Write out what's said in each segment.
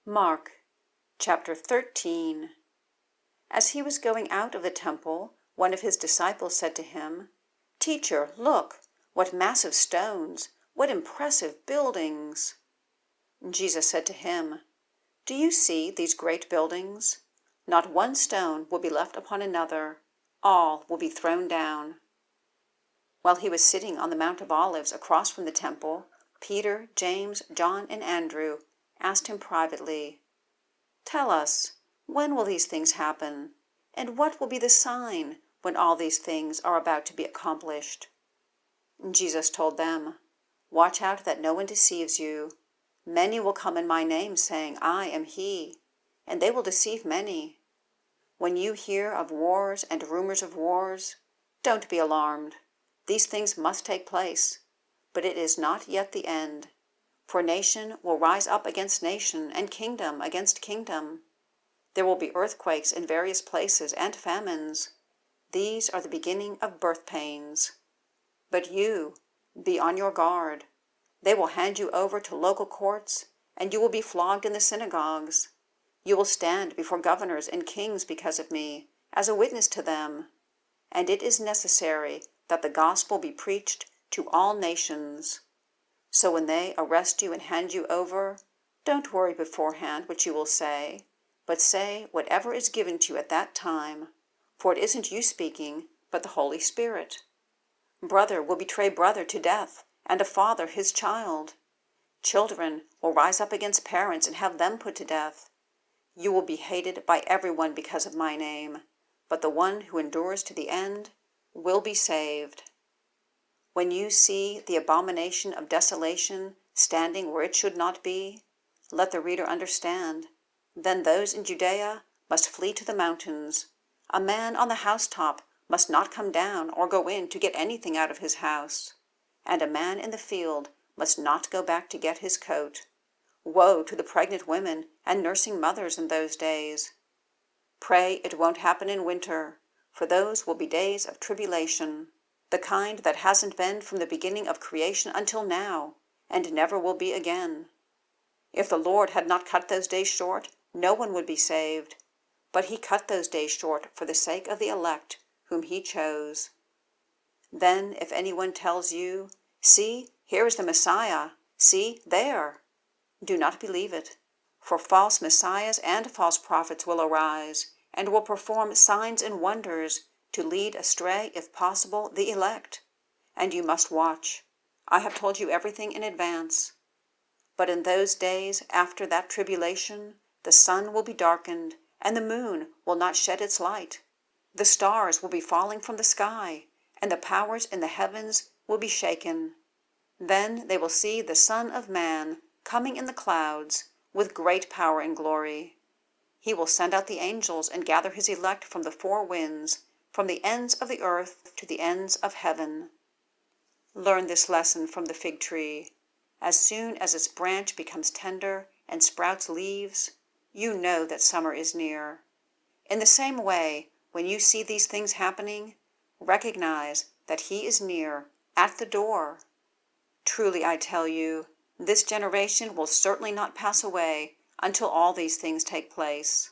Mark, chapter 13. As he was going out of the temple, one of his disciples said to him, "Teacher, look, what massive stones, what impressive buildings!" Jesus said to him, "Do you see these great buildings? Not one stone will be left upon another. All will be thrown down." While he was sitting on the Mount of Olives across from the temple, Peter, James, John, and Andrew asked him privately, "Tell us, when will these things happen? And what will be the sign when all these things are about to be accomplished?" Jesus told them, "Watch out that no one deceives you. Many will come in my name, saying, 'I am he,' and they will deceive many. When you hear of wars and rumors of wars, don't be alarmed. These things must take place, but it is not yet the end. For nation will rise up against nation, and kingdom against kingdom. There will be earthquakes in various places and famines. These are the beginning of birth pains. But you, be on your guard. They will hand you over to local courts, and you will be flogged in the synagogues. You will stand before governors and kings because of me, as a witness to them. And it is necessary that the gospel be preached to all nations. So when they arrest you and hand you over, don't worry beforehand what you will say, but say whatever is given to you at that time, for it isn't you speaking, but the Holy Spirit. Brother will betray brother to death, and a father his child. Children will rise up against parents and have them put to death. You will be hated by everyone because of my name, but the one who endures to the end will be saved. When you see the abomination of desolation standing where it should not be, let the reader understand. Then those in Judea must flee to the mountains. A man on the housetop must not come down or go in to get anything out of his house. And a man in the field must not go back to get his coat. Woe to the pregnant women and nursing mothers in those days. Pray it won't happen in winter, for those will be days of tribulation, the kind that hasn't been from the beginning of creation until now, and never will be again. If the Lord had not cut those days short, no one would be saved. But he cut those days short for the sake of the elect, whom he chose. Then if anyone tells you, 'See, here is the Messiah, see, there,' do not believe it, for false messiahs and false prophets will arise, and will perform signs and wonders to lead astray, if possible, the elect. And you must watch. I have told you everything in advance. But in those days after that tribulation, the sun will be darkened, and the moon will not shed its light. The stars will be falling from the sky, and the powers in the heavens will be shaken. Then they will see the Son of Man coming in the clouds with great power and glory. He will send out the angels and gather his elect from the four winds, from the ends of the earth to the ends of heaven. Learn this lesson from the fig tree. As soon as its branch becomes tender and sprouts leaves, you know that summer is near. In the same way, when you see these things happening, recognize that he is near, at the door. Truly I tell you, this generation will certainly not pass away until all these things take place.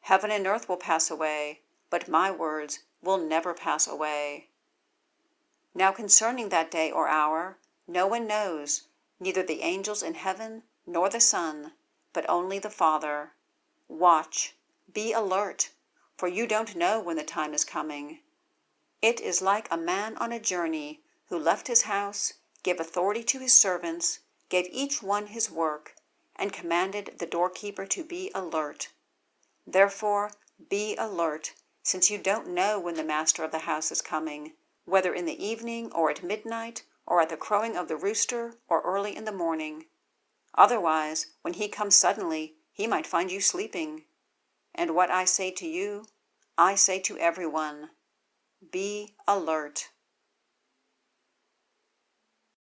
Heaven and earth will pass away, but my words will never pass away. Now concerning that day or hour, no one knows, neither the angels in heaven nor the Son, but only the Father. Watch, be alert, for you don't know when the time is coming. It is like a man on a journey who left his house, gave authority to his servants, gave each one his work, and commanded the doorkeeper to be alert. Therefore, be alert, since you don't know when the master of the house is coming, whether in the evening or at midnight, or at the crowing of the rooster, or early in the morning. Otherwise, when he comes suddenly, he might find you sleeping. And what I say to you, I say to everyone, be alert.